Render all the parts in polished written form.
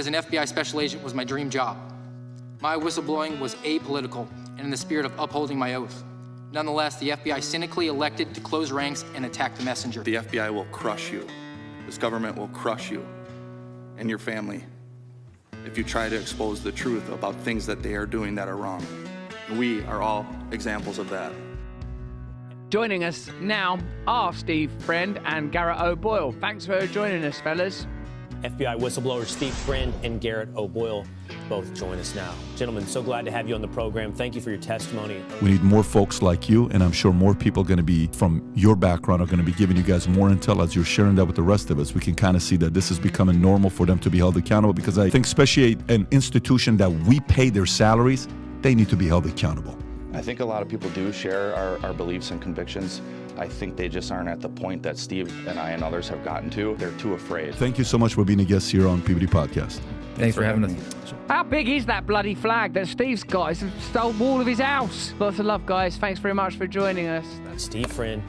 As an FBI special agent was my dream job. My whistleblowing was apolitical and in the spirit of upholding my oath. Nonetheless, the FBI cynically elected to close ranks and attack the messenger. The FBI will crush you. This government will crush you and your family if you try to expose the truth about things that they are doing that are wrong. We are all examples of that. Joining us now are Steve Friend and Garrett O'Boyle. Thanks for joining us, fellas. FBI whistleblowers Steve Friend and Garrett O'Boyle both join us now. Gentlemen, so glad to have you on the program. Thank you for your testimony. We need more folks like you, and I'm sure more people going to be from your background are going to be giving you guys more intel as you're sharing that with the rest of us. We can kind of see that this is becoming normal for them to be held accountable, because I think especially an institution that we pay their salaries, they need to be held accountable. I think a lot of people do share our beliefs and convictions. I think they just aren't at the point that Steve and I and others have gotten to. They're too afraid. Thank you so much for being a guest here on PBD Podcast. Thanks for having us. How big is that bloody flag that Steve's got? It's the whole wall of his house. Lots of love, guys. Thanks very much for joining us. That's Steve Friend,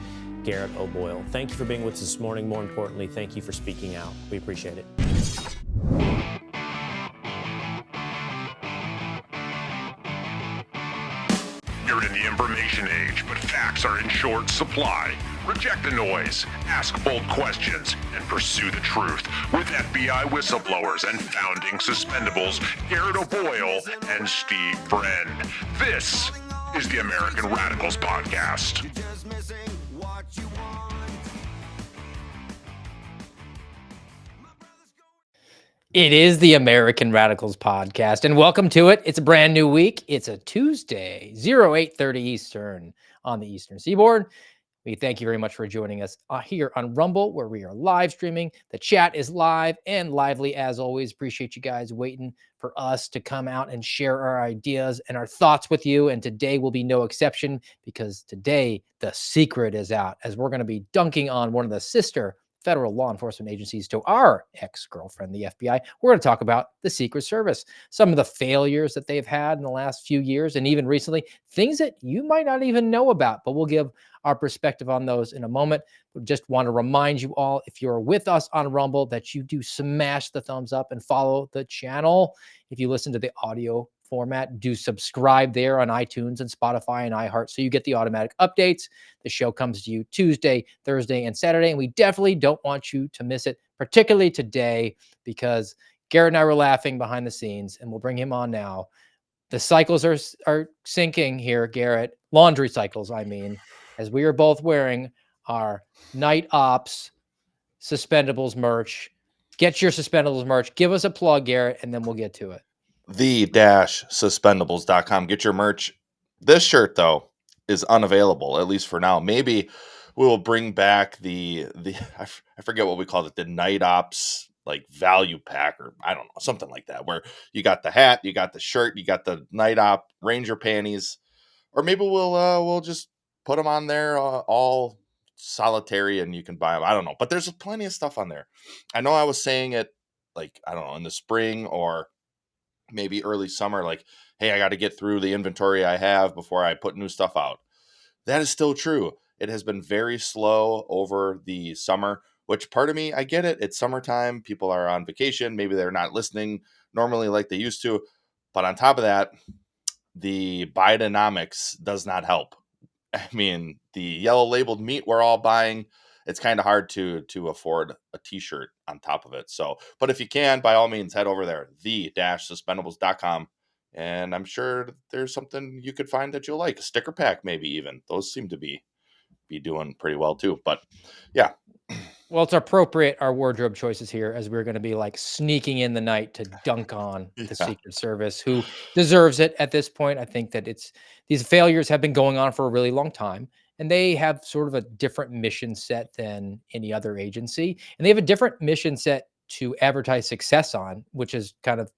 Garrett O'Boyle. Thank you for being with us this morning. More importantly, thank you for speaking out. We appreciate it. You're in the information age, but facts are in short supply. Reject the noise, ask bold questions, and pursue the truth with FBI whistleblowers and founding suspendables Garrett O'Boyle and Steve Friend. This is the American Radicals Podcast. It is the American Radicals Podcast, and welcome to it. It's a brand new week. It's a Tuesday, 08:30 Eastern on the Eastern Seaboard. We thank you very much for joining us here on Rumble, where we are live streaming. The chat is live and lively as always. Appreciate you guys waiting for us to come out and share our ideas and our thoughts with you. And today will be no exception, because today the secret is out, as we're going to be dunking on one of the sister federal law enforcement agencies to our ex-girlfriend, the FBI. We're going to talk about the Secret Service, some of the failures that they've had in the last few years, and even recently, things that you might not even know about, but we'll give our perspective on those in a moment. We just want to remind you all, if you're with us on Rumble, that you do smash the thumbs up and follow the channel. If you listen to the audio format, do subscribe there on iTunes and Spotify and iHeart, so you get the automatic updates. The show comes to you Tuesday, Thursday, and Saturday, and we definitely don't want you to miss it, particularly today, because Garrett and I were laughing behind the scenes, and we'll bring him on now. The cycles are sinking here, Garrett. Laundry cycles, I mean, as we are both wearing our Night Ops Suspendables merch. Get your Suspendables merch. Give us a plug, Garrett, and then we'll get to it. The-suspendables.com. Get your merch. This shirt, though, is unavailable, at least for now. Maybe we will bring back the I forget what we called it, the Night Ops like value pack, or I don't know, something like that, where you got the hat, you got the shirt, you got the Night Op Ranger panties, or maybe we'll just put them on there all solitary and you can buy them. I don't know, but there's plenty of stuff on there. I know I was saying it like, I don't know, in the spring or maybe early summer, like, hey, I got to get through the inventory I have before I put new stuff out. That is still true. It has been very slow over the summer, which part of me, I get it. It's summertime. People are on vacation. Maybe they're not listening normally like they used to. But on top of that, the Bidenomics does not help. I mean, the yellow labeled meat we're all buying, it's kind of hard to afford a t-shirt on top of it. So, but if you can, by all means, head over there, the-suspendables.com. And I'm sure there's something you could find that you'll like. A sticker pack, maybe even. Those seem to be doing pretty well too. But yeah. Well, it's appropriate, our wardrobe choices here, as we're going to be like sneaking in the night to dunk on the Secret Service, who deserves it at this point. I think that these failures have been going on for a really long time, and they have sort of a different mission set than any other agency. And they have a different mission set to advertise success on, which is kind of,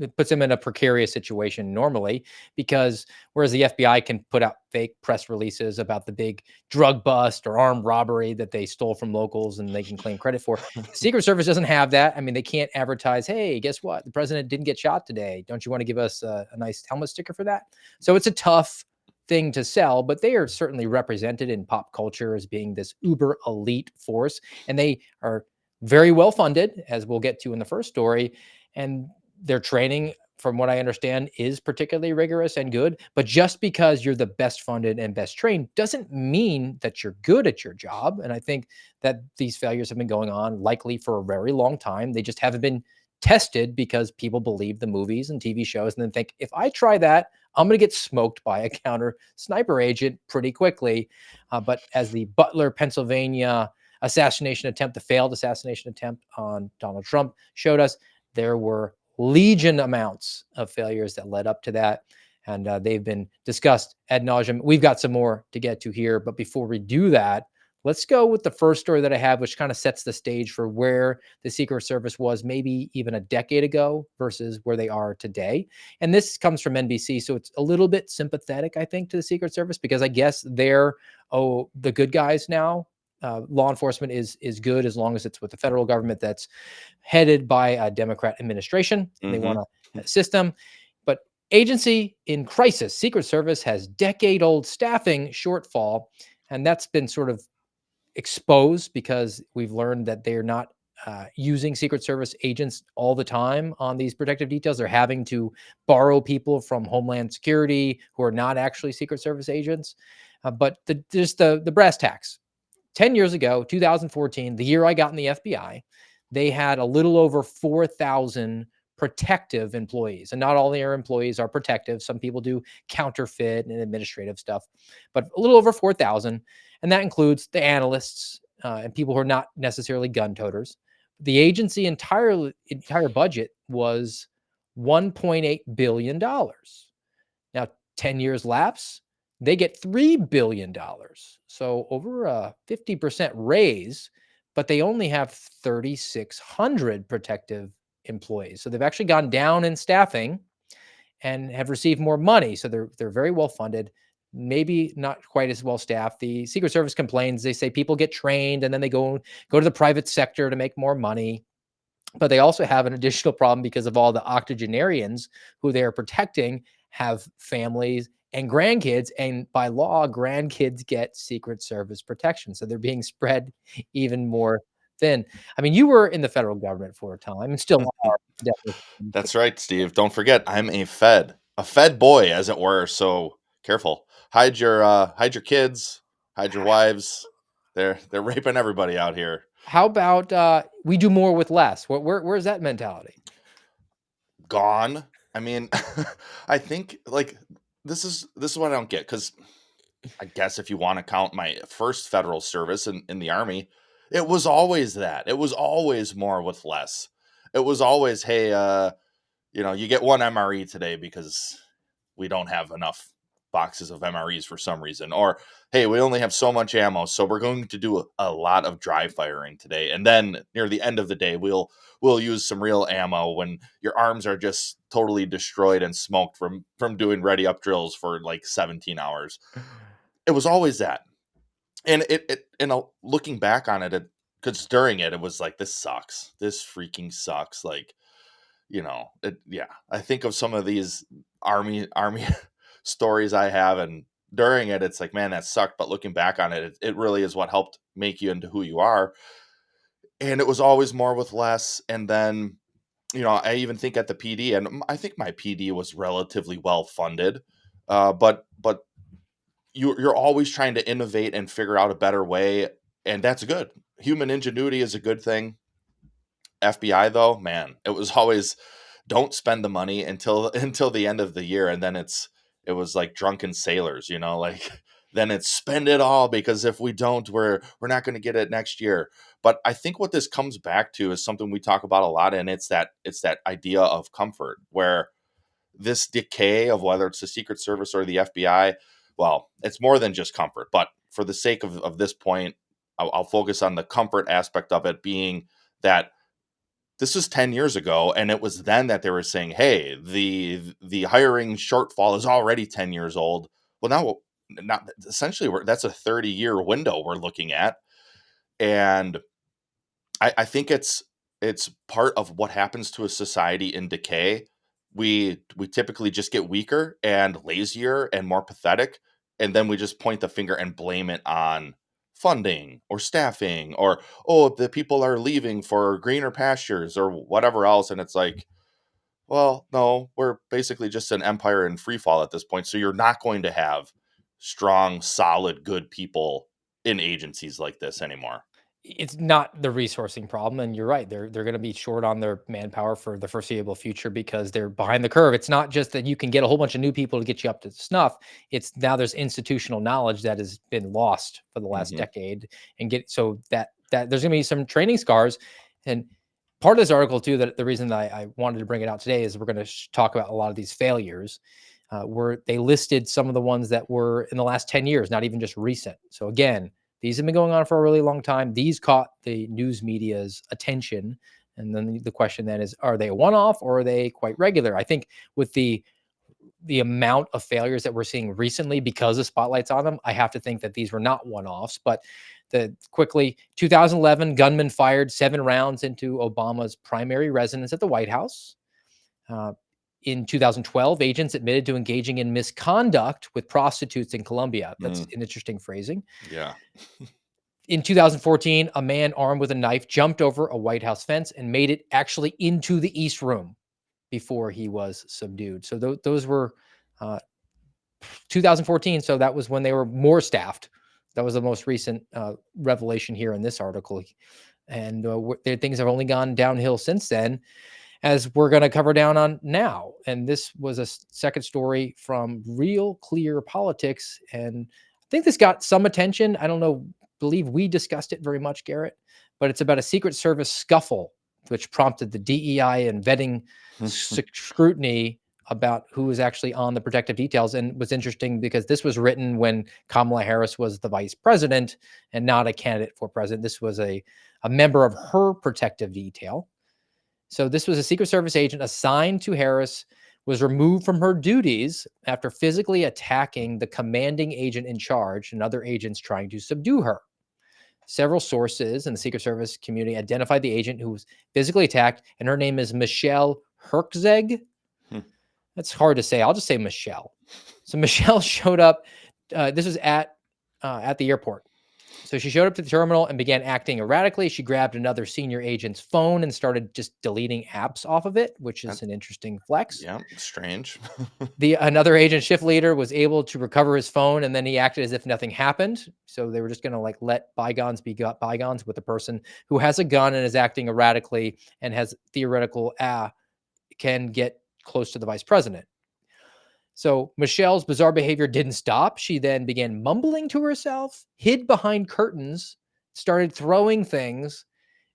it puts them in a precarious situation normally, because whereas the FBI can put out fake press releases about the big drug bust or armed robbery that they stole from locals and they can claim credit for, the Secret Service doesn't have that. I mean, they can't advertise, hey, guess what? The president didn't get shot today. Don't you want to give us a nice helmet sticker for that? So it's a tough thing to sell, but they are certainly represented in pop culture as being this uber elite force, and they are very well funded, as we'll get to in the first story. and their training, from what I understand, is particularly rigorous and good. But just because you're the best funded and best trained doesn't mean that you're good at your job. And I think that these failures have been going on likely for a very long time. They just haven't been tested because people believe the movies and TV shows and then think, if I try that, I'm going to get smoked by a counter sniper agent pretty quickly. But as the Butler, Pennsylvania assassination attempt, the failed assassination attempt on Donald Trump showed us, there were legion amounts of failures that led up to that. And they've been discussed ad nauseum. We've got some more to get to here. But before we do that, let's go with the first story that I have, which kind of sets the stage for where the Secret Service was maybe even a decade ago versus where they are today. And this comes from NBC. So it's a little bit sympathetic, I think, to the Secret Service, because I guess they're, the good guys now. Law enforcement is good as long as it's with the federal government that's headed by a Democrat administration. They want to assist them. But agency in crisis, Secret Service has decade-old staffing shortfall, and that's been sort of exposed because we've learned that they're not using Secret Service agents all the time on these protective details. They're having to borrow people from Homeland Security who are not actually Secret Service agents. But just the brass tacks. 10 years ago, 2014, the year I got in the FBI, they had a little over 4,000 protective employees. And not all their employees are protective. Some people do counterfeit and administrative stuff, but a little over 4,000. And that includes the analysts and people who are not necessarily gun toters. The agency entire budget was $1.8 billion. Now, 10 years lapse, they get $3 billion. So over a 50% raise, but they only have 3,600 protective employees. So they've actually gone down in staffing and have received more money. So they're very well funded, maybe not quite as well staffed. The Secret Service complains. They say people get trained and then they go to the private sector to make more money. But they also have an additional problem because of all the octogenarians who they are protecting have families and grandkids. And by law, grandkids get Secret Service protection. So they're being spread even more thin. I mean, you were in the federal government for a time and still are. Definitely. That's right, Steve. Don't forget, I'm a Fed boy, as it were. So careful. Hide your kids, hide your wives. They're raping everybody out here. How about we do more with less? Where's that mentality? Gone. I mean, I think like this is what I don't get, because I guess if you want to count my first federal service in the Army, it was always that. It was always more with less. It was always, hey, you get one MRE today because we don't have enough boxes of MREs for some reason. Or, hey, we only have so much ammo, so we're going to do a lot of dry firing today. And then near the end of the day, we'll use some real ammo when your arms are just totally destroyed and smoked from doing ready up drills for like 17 hours. It was always that. And looking back on it, because during it was like, this sucks. This freaking sucks. Like, yeah. I think of some of these army stories I have, and during it, it's like, man, that sucked. But looking back on it, it really is what helped make you into who you are. And it was always more with less. And then, I even think at the PD, and I think my PD was relatively well funded, but you're always trying to innovate and figure out a better way, and that's good. Human ingenuity is a good thing. FBI though, man, it was always, don't spend the money until the end of the year, and then it was like drunken sailors, like then it's spend it all, because if we don't, we're not going to get it next year. But I think what this comes back to is something we talk about a lot, and it's that idea of comfort, where this decay of whether it's the Secret Service or the FBI, well, it's more than just comfort. But for the sake of this point, I'll focus on the comfort aspect of it, being that this is 10 years ago, and it was then that they were saying, hey, the hiring shortfall is already 10 years old. Well, now essentially that's a 30-year window we're looking at. And I think it's part of what happens to a society in decay. We typically just get weaker and lazier and more pathetic, and then we just point the finger and blame it on funding or staffing, or, oh, the people are leaving for greener pastures or whatever else. And it's like, Well, no, we're basically just an empire in free fall at this point. So you're not going to have strong, solid, good people in agencies like this anymore. It's not the resourcing problem, and you're right. They're going to be short on their manpower for the foreseeable future because they're behind the curve. It's not just that you can get a whole bunch of new people to get you up to snuff. It's now there's institutional knowledge that has been lost for the last Hmm. decade, and get so that there's going to be some training scars. And part of this article too, that the reason that I wanted to bring it out today is we're going to talk about a lot of these failures. Where they listed some of the ones that were in the last 10 years, not even just recent. So again, these have been going on for a really long time. These caught the news media's attention. And then the question then is, are they a one-off or are they quite regular? I think with the amount of failures that we're seeing recently because of spotlights on them, I have to think that these were not one-offs. But the quickly, 2011, gunman fired 7 rounds into Obama's primary residence at the White House. Uh, in 2012, agents admitted to engaging in misconduct with prostitutes in Colombia. That's Mm, an interesting phrasing. yeah. In 2014, a man armed with a knife jumped over a White House fence and made it actually into the East Room before he was subdued. So those were uh, 2014. So that was when they were more staffed. That was the most recent revelation here in this article. And things have only gone downhill since then, as we're going to cover down on now. And this was a second story from Real Clear Politics. And I think this got some attention. I don't know, believe we discussed it very much, Garrett, but it's about a Secret Service scuffle, which prompted the DEI and vetting scrutiny about who was actually on the protective details. And was interesting because this was written when Kamala Harris was the vice president and not a candidate for president. This was a member of her protective detail. So this was a Secret Service agent assigned to Harris, was removed from her duties after physically attacking the commanding agent in charge and other agents trying to subdue her. Several sources in the Secret Service community identified the agent who was physically attacked, and her name is Michelle Herkzeg. Hmm. That's hard to say. I'll just say Michelle. So Michelle showed up. This was at the airport. So she showed up to the terminal and began acting erratically. She grabbed another senior agent's phone and started just deleting apps off of it, which is an interesting flex. Yeah, strange. Another agent shift leader was able to recover his phone, and then he acted as if nothing happened. So they were just going to like let bygones be bygones with the person who has a gun and is acting erratically and has theoretical can get close to the vice president. So Michelle's bizarre behavior didn't stop. She then began mumbling to herself, hid behind curtains, started throwing things,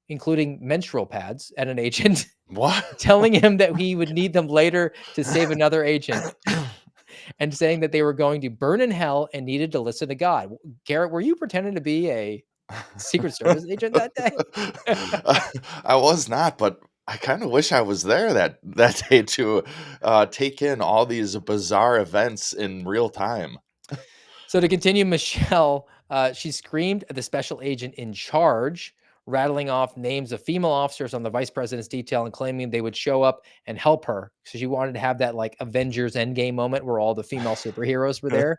including menstrual pads, at an agent, What? telling him that he would need them later to save another agent, and saying that they were going to burn in hell and needed to listen to God. Garrett, were you pretending to be a Secret Service agent that day? I was not, but I kind of wish I was there that day to take in all these bizarre events in real time. So to continue, Michelle, she screamed at the special agent in charge, rattling off names of female officers on the vice president's detail and claiming they would show up and help her. So she wanted to have that like Avengers Endgame moment where all the female superheroes were there,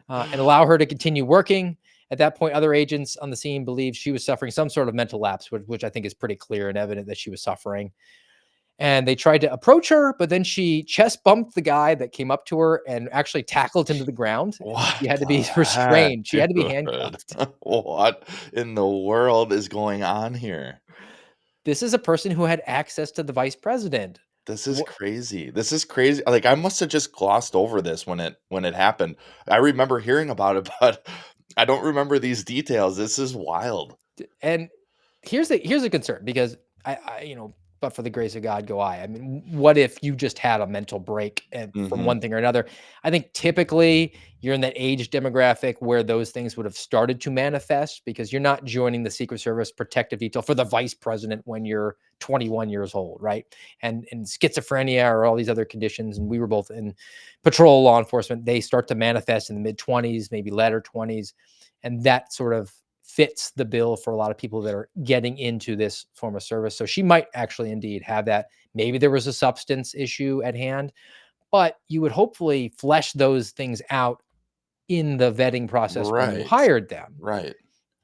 and allow her to continue working. At that point, other agents on the scene believed she was suffering some sort of mental lapse, which I think is pretty clear and evident that she was suffering. And they tried to approach her, but then she chest bumped the guy that came up to her and actually tackled him to the ground. What She had to the be heck, restrained. She had to be dude? handcuffed. What in the world is going on here? This is a person who had access to the vice president. This is crazy. This is crazy. Like I must have just glossed over this when it happened. I remember hearing about it, but I don't remember these details. This is wild. And here's a concern because but for the grace of God go I. I mean, what if you just had a mental break and from Hmm. one thing or another? I think typically you're in that age demographic where those things would have started to manifest because you're not joining the Secret Service protective detail for the vice president when you're 21 years old, right? And schizophrenia or all these other conditions, and we were both in patrol law enforcement, they start to manifest in the mid 20s, maybe latter 20s, and that sort of fits the bill for a lot of people that are getting into this form of service. So she might actually indeed have that. Maybe there was a substance issue at hand, but you would hopefully flesh those things out in the vetting process when you Right. hired them. Right.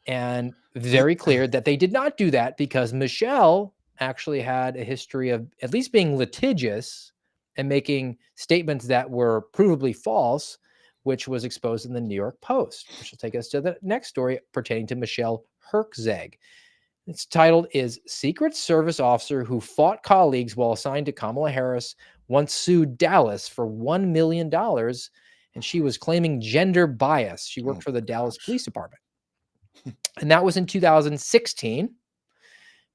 And very clear that they did not do that because Michelle actually had a history of at least being litigious and making statements that were provably false, which was exposed in the New York Post, which will take us to the next story pertaining to Michelle Herkzeg. Its title is Secret Service Officer Who Fought Colleagues While Assigned to Kamala Harris Once Sued Dallas for $1 million, and she was claiming gender bias. She worked Oh for the my Dallas gosh. Police Department. And that was in 2016.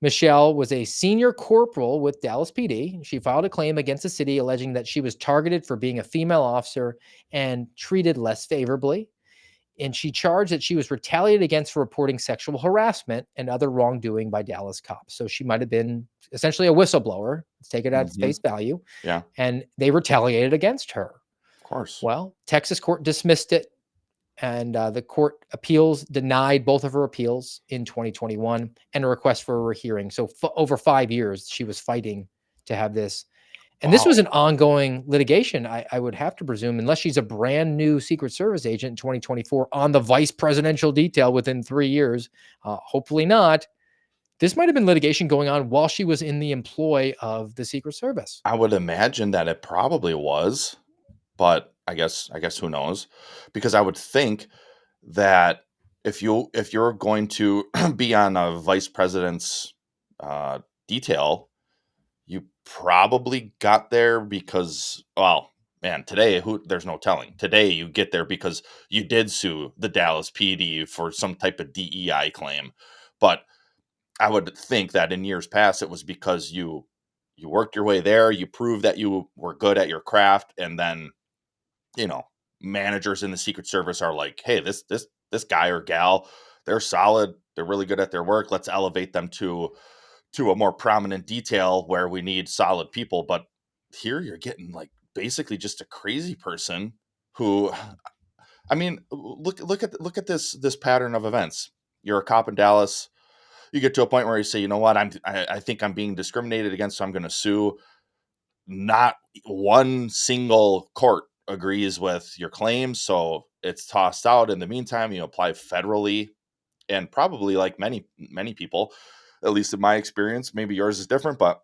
Michelle was a senior corporal with Dallas PD. She filed a claim against the city alleging that she was targeted for being a female officer and treated less favorably. And she charged that she was retaliated against for reporting sexual harassment and other wrongdoing by Dallas cops. So she might have been essentially a whistleblower. Let's take it at its Mhm. face value. Yeah, And they retaliated against her. of course. Well, Texas court dismissed it, and the court appeals denied both of her appeals in 2021 and a request for a rehearing. So over 5 years, she was fighting to have this. And this was Wow. an ongoing litigation, I would have to presume, unless she's a brand new Secret Service agent in 2024 on the vice presidential detail within 3 years. Hopefully not. This might have been litigation going on while she was in the employ of the Secret Service. I would imagine that it probably was, but I guess who knows? Because I would think that if you're going to be on a vice president's uh, detail, you probably got there because, well, man, today there's no telling. Today you get there because you did sue the Dallas PD for some type of DEI claim, but I would think that in years past it was because you worked your way there, you proved that you were good at your craft, and then you know managers in the Secret Service are like, hey, this guy or gal, they're solid, they're really good at their work. Let's elevate them to a more prominent detail where we need solid people. But here you're getting like basically just a crazy person who, I mean, look at this pattern of events. You're a cop in Dallas. You get to a point where you say, you know what, I think I'm being discriminated against, so I'm going to sue. Not one single court agrees with your claims, so it's tossed out. In the meantime, you apply federally, and probably like many people, at least in my experience, maybe yours is different, but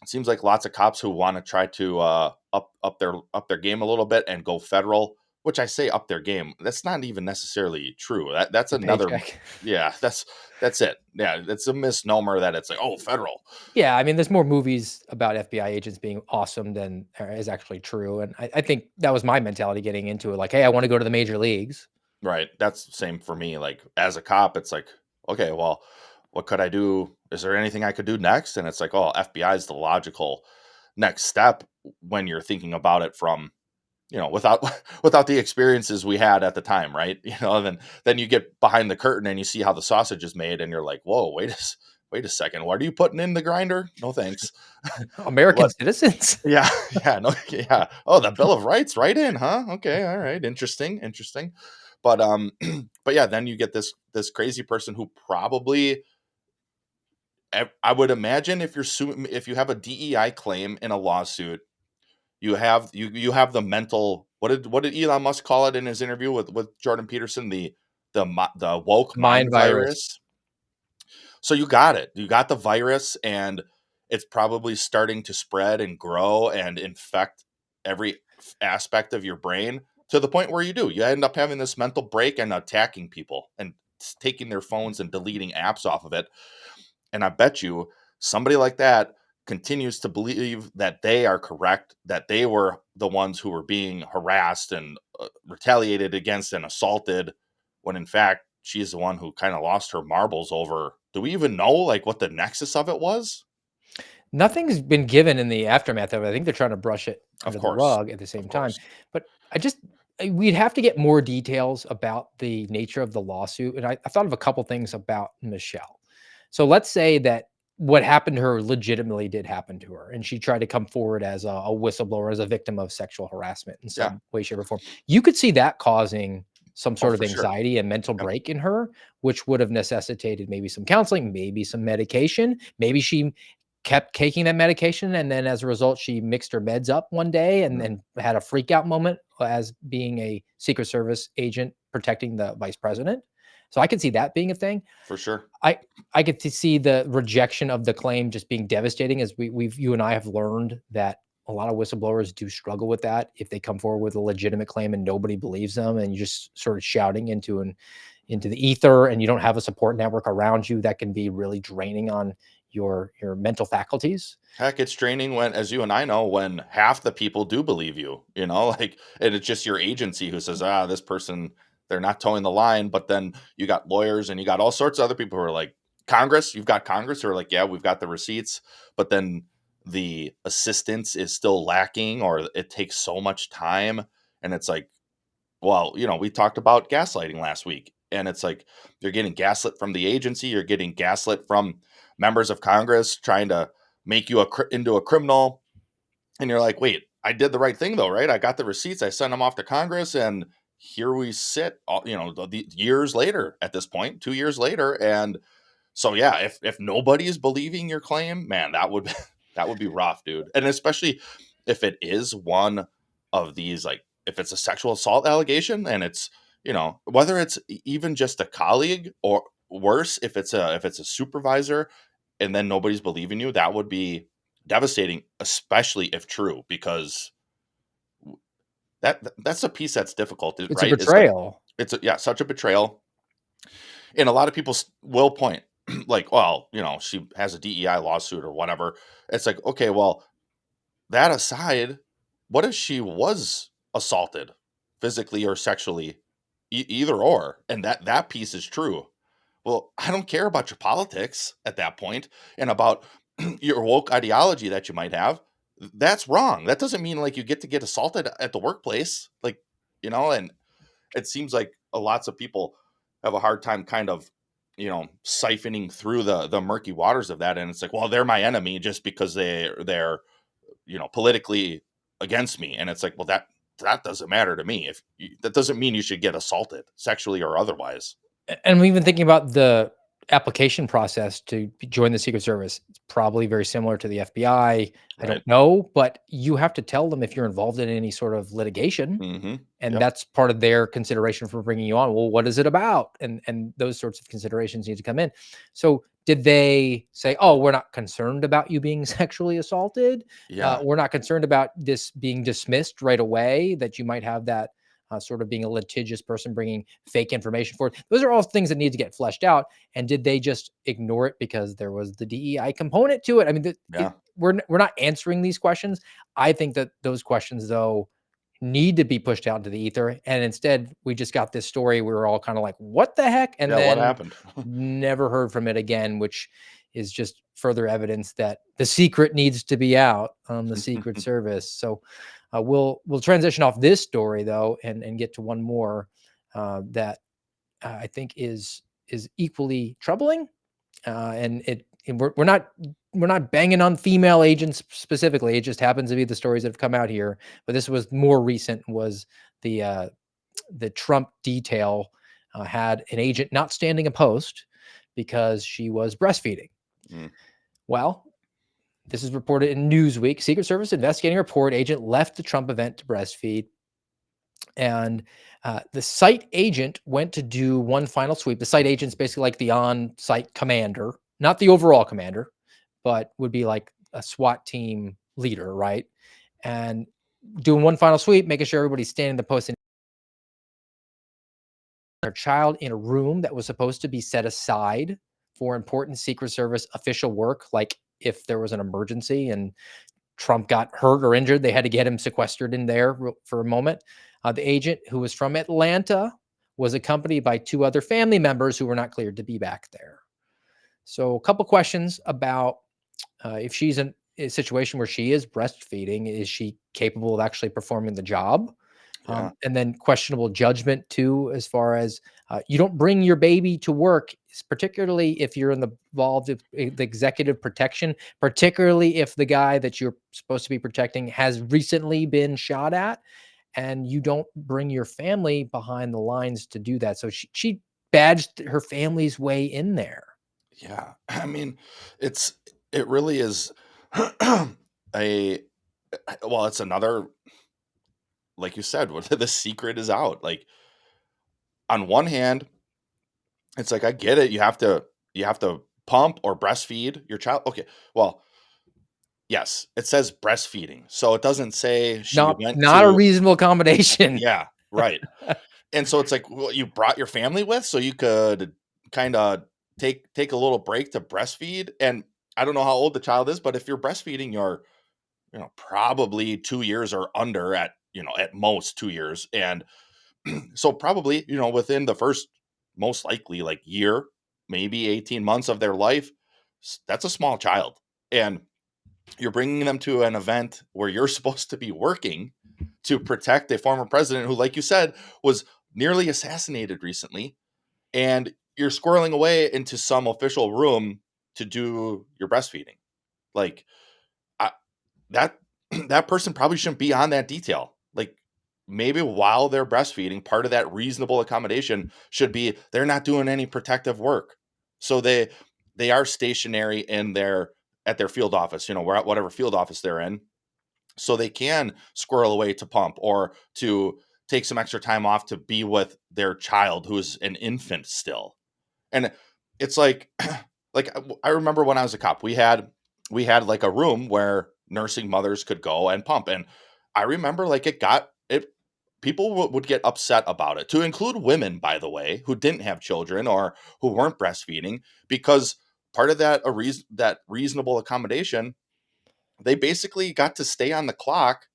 it seems like lots of cops who want to try to up their game a little bit and go federal. Which I say up their game, that's not even necessarily true. That's The another, paycheck. yeah, that's it. Yeah, it's a misnomer that it's like, oh, federal. Yeah, I mean, there's more movies about FBI agents being awesome than is actually true. And I think that was my mentality getting into it. Like, hey, I want to go to the major leagues. Right. That's the same for me. Like as a cop, it's like, okay, well, what could I do? Is there anything I could do next? And it's like, oh, FBI is the logical next step when you're thinking about it from, without without the experiences we had at the time, right? Then you get behind the curtain and you see how the sausage is made, and you're like, whoa, wait a second, what are you putting in the grinder? No thanks. American What? citizens. Yeah, yeah, no, yeah. Oh, the Bill of Rights, right in, huh? Okay, all right, interesting. But but yeah, then you get this crazy person who probably, I would imagine, if if you have a DEI claim in a lawsuit, you have the mental, what did Elon Musk call it in his interview with Jordan Peterson, the woke Mind mind virus. virus. So you got it. You got the virus, and it's probably starting to spread and grow and infect every aspect of your brain to the point where you end up having this mental break and attacking people and taking their phones and deleting apps off of it. And I bet you somebody like that continues to believe that they are correct, that they were the ones who were being harassed and retaliated against and assaulted, when in fact she's the one who kind of lost her marbles over. Do we even know like what the nexus of it was? Nothing's been given in the aftermath of it. I think they're trying to brush it Of under the course. rug at the Of same time. course. But we'd have to get more details about the nature of the lawsuit. And I thought of a couple things about Michelle. So let's say that what happened to her legitimately did happen to her, and she tried to come forward as a whistleblower, as a victim of sexual harassment in Yeah. some way, shape, or form. You could see that causing some Oh, sort of for sure. anxiety and mental Yep. break in her, which would have necessitated maybe some counseling, maybe some medication. Maybe she kept taking that medication, and then as a result, she mixed her meds up one day and Mhm. then had a freak out moment as being a Secret Service agent protecting the vice president. So I could see that being a thing. For sure. I I get to see the rejection of the claim just being devastating, as we've you and I have learned that a lot of whistleblowers do struggle with that if they come forward with a legitimate claim and nobody believes them, and you're just sort of shouting into the ether, and you don't have a support network around you. That can be really draining on your mental faculties. Heck, it's draining when, as you and I know, when half the people do believe you, like, and it's just your agency who says, this person, they're not towing the line. But then you got lawyers and you got all sorts of other people who are like, Congress, you've got Congress who are like, yeah, we've got the receipts. But then the assistance is still lacking, or it takes so much time. And it's like, well, we talked about gaslighting last week, and it's like you're getting gaslit from the agency, you're getting gaslit from members of Congress trying to make you into a criminal, and you're like, wait, I did the right thing though, right? I got the receipts, I sent them off to Congress, and here we sit, the years later at this point, 2 years later, and so yeah, if nobody is believing your claim, man, that would that would be rough, dude. And especially if it is one of these, like if it's a sexual assault allegation, and it's, whether it's even just a colleague, or worse, if it's a supervisor, and then nobody's believing you, that would be devastating, especially if true, because that's a piece that's difficult, It's a right? Is like betrayal. yeah, such a betrayal. And a lot of people will point, like, well, she has a DEI lawsuit or whatever. It's like, okay, well, that aside, what if she was assaulted physically or sexually? Either or, and that piece is true. Well, I don't care about your politics at that point, and about your woke ideology that you might have. That's wrong. That doesn't mean like you get to get assaulted at the workplace, like, and it seems like lots of people have a hard time kind of, siphoning through the murky waters of that. And it's like, well, they're my enemy just because they're politically against me. And it's like, well, that doesn't matter to me. That doesn't mean you should get assaulted sexually or otherwise. And I'm even thinking about the application process to join the Secret Service. It's probably very similar to the FBI. I Right. don't know, but you have to tell them if you're involved in any sort of litigation, Mm-hmm. and Yep. that's part of their consideration for bringing you on. Well, what is it about? And those sorts of considerations need to come in. So, did they say, "Oh, we're not concerned about you being sexually assaulted. Yeah. We're not concerned about this being dismissed right away. That you might have that." Sort of being a litigious person bringing fake information forward. Those are all things that need to get fleshed out. And did they just ignore it because there was the DEI component to it? I mean, Yeah. we're not answering these questions. I think that those questions, though, need to be pushed out into the ether. And instead, we just got this story. We were all kind of like, what the heck? And Yeah. What then happened? never heard from it again, which is just further evidence that the secret needs to be out on the Secret Service. So we'll transition off this story though, and get to one more that I think is equally troubling. And we're not banging on female agents specifically. It just happens to be the stories that have come out here. But this was more recent. Was the Trump detail had an agent not standing a post because she was breastfeeding. Mm. Well, this is reported in Newsweek. Secret Service investigating report agent left the Trump event to breastfeed. And the site agent went to do one final sweep. The site agent's basically like the on-site commander, not the overall commander, but would be like a SWAT team leader, right? And doing one final sweep, making sure everybody's standing the post. Their child in a room that was supposed to be set aside for important Secret Service official work, like if there was an emergency and Trump got hurt or injured, they had to get him sequestered in there for a moment. The agent, who was from Atlanta, was accompanied by two other family members who were not cleared to be back there. So, a couple questions about if she's in a situation where she is breastfeeding, is she capable of actually performing the job? Yeah. And then questionable judgment too, as far as you don't bring your baby to work, particularly if you're involved in the executive protection, particularly if the guy that you're supposed to be protecting has recently been shot at, and you don't bring your family behind the lines to do that. So she badged her family's way in there. Yeah. I mean, it's it really is a well, it's another, like you said, what the secret is out. Like, on one hand, It's like, I get it. You have to pump or breastfeed your child. Okay. Well, yes, it says breastfeeding. So it doesn't say she went Not a to, reasonable accommodation. yeah, right. And so it's like, well, you brought your family with so you could kind of take a little break to breastfeed. And I don't know how old the child is, but if you're breastfeeding, you're, probably 2 years or under at most 2 years. And so probably, within the first, most likely, like, year, maybe 18 months of their life, that's a small child. And you're bringing them to an event where you're supposed to be working to protect a former president who, like you said, was nearly assassinated recently. And you're squirreling away into some official room to do your breastfeeding. Like, I, that that person probably shouldn't be on that detail. Like, maybe while they're breastfeeding, part of that reasonable accommodation should be they're not doing any protective work. So they are stationary in their at their field office, whatever field office they're in, so they can squirrel away to pump or to take some extra time off to be with their child who is an infant still. And it's like I remember when I was a cop, we had like a room where nursing mothers could go and pump. And I remember, like, people would get upset about it, to include women, by the way, who didn't have children or who weren't breastfeeding, because part of that reasonable accommodation, they basically got to stay on the clock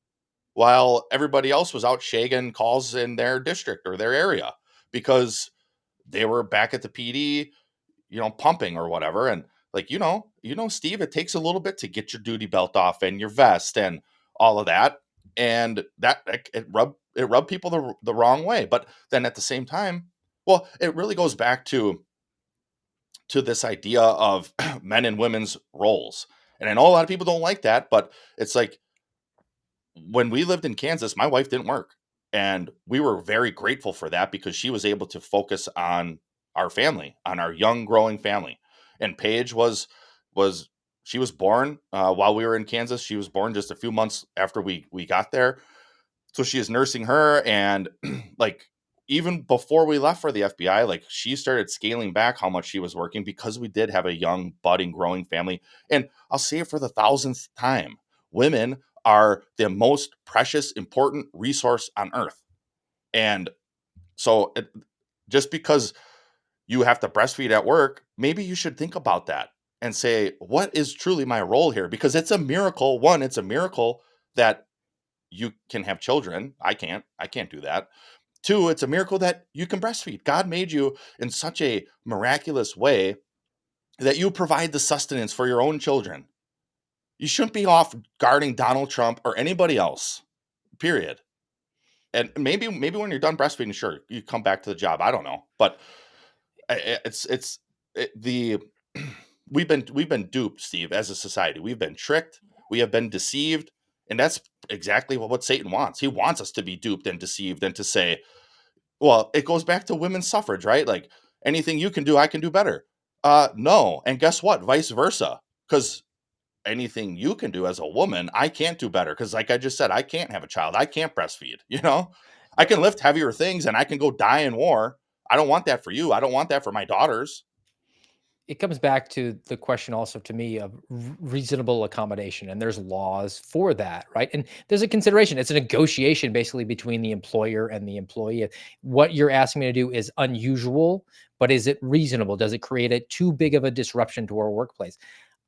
while everybody else was out shagging calls in their district or their area, because they were back at the PD, pumping or whatever. And, like, Steve, it takes a little bit to get your duty belt off and your vest and all of that. And it rubbed people the wrong way. But then at the same time, well, it really goes back to this idea of men and women's roles. And I know a lot of people don't like that, but it's like, when we lived in Kansas, my wife didn't work. And we were very grateful for that, because she was able to focus on our family, on our young growing family. And Paige was she was born while we were in Kansas. She was born just a few months after we got there. So she is nursing her. And like, even before we left for the FBI, like, she started scaling back how much she was working, because we did have a young, budding, growing family. And I'll say it for the thousandth time: women are the most precious, important resource on earth. And so, just because you have to breastfeed at work, maybe you should think about that and say, what is truly my role here? Because it's a miracle. One, it's a miracle that you can have children. I can't do that. Two, it's a miracle that you can breastfeed. God made you in such a miraculous way that you provide the sustenance for your own children. You shouldn't be off guarding Donald Trump or anybody else, period. And maybe when you're done breastfeeding, sure, you come back to the job. I don't know. But it's the we've been duped, Steve, as a society. We've been tricked. We have been deceived. And that's exactly what Satan wants. He wants us to be duped and deceived, and to say, well, it goes back to women's suffrage, right? Like, anything you can do, I can do better. No. And guess what? Vice versa. Because anything you can do as a woman, I can't do better. Because, like I just said, I can't have a child. I can't breastfeed. I can lift heavier things and I can go die in war. I don't want that for you. I don't want that for my daughters. It comes back to the question also, to me, of reasonable accommodation, and there's laws for that, right? And there's a consideration. It's a negotiation basically between the employer and the employee. What you're asking me to do is unusual, but is it reasonable? Does it create a too big of a disruption to our workplace?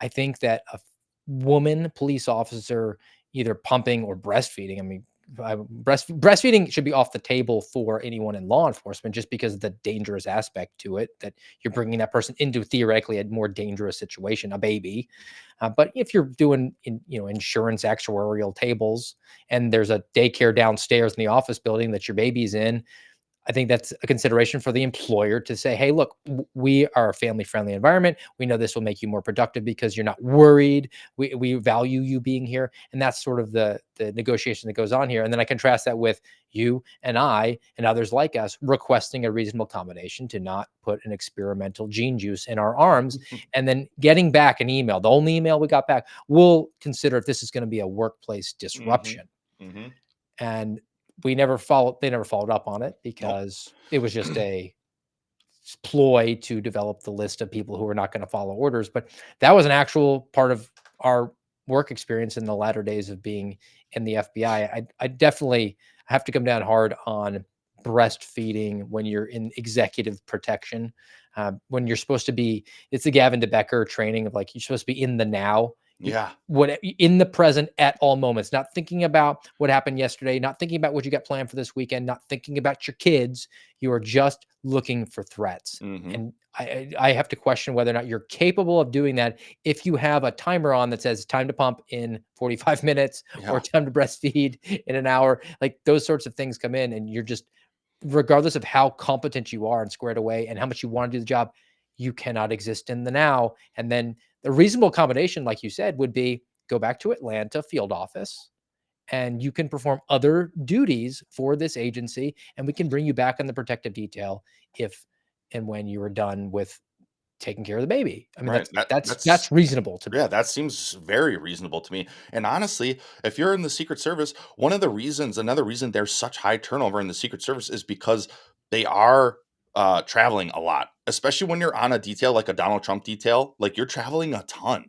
I think that a woman police officer either pumping or breastfeeding, I mean, breastfeeding should be off the table for anyone in law enforcement, just because of the dangerous aspect to it, that you're bringing that person into theoretically a more dangerous situation, a baby. But if you're doing insurance actuarial tables, and there's a daycare downstairs in the office building that your baby's in, I think that's a consideration for the employer to say, hey, look, we are a family friendly environment. We know this will make you more productive because you're not worried. We value you being here. And that's sort of the negotiation that goes on here. And then I contrast that with you and I and others like us requesting a reasonable accommodation to not put an experimental gene juice in our arms, and then getting back an email. The only email we got back: we'll consider if this is going to be a workplace Mm-hmm. disruption. Mm-hmm. And they never followed up on it, Nope. because it was just a ploy to develop the list of people who are not going to follow orders. But that was an actual part of our work experience in the latter days of being in the FBI. I definitely have to come down hard on breastfeeding when you're in executive protection. When you're supposed to be, it's the Gavin DeBecker training of like, you're supposed to be in the now. Yeah. What in the present at all moments, not thinking about what happened yesterday, not thinking about what you got planned for this weekend, not thinking about your kids. You are just looking for threats. Mm-hmm. And I have to question whether or not you're capable of doing that if you have a timer on that says time to pump in 45 minutes or time to breastfeed in an hour. Like those sorts of things come in, and you're just, regardless of how competent you are and squared away and how much you want to do the job, you cannot exist in the now. And then the reasonable combination, like you said, would be go back to Atlanta field office and you can perform other duties for this agency, and we can bring you back on the protective detail if and when you are done with taking care of the baby. I mean, Right. that's reasonable to me. Yeah, that seems very reasonable to me. And honestly, if you're in the Secret Service, another reason there's such high turnover in the Secret Service is because they are traveling a lot, especially when you're on a detail like a Donald Trump detail. Like you're traveling a ton,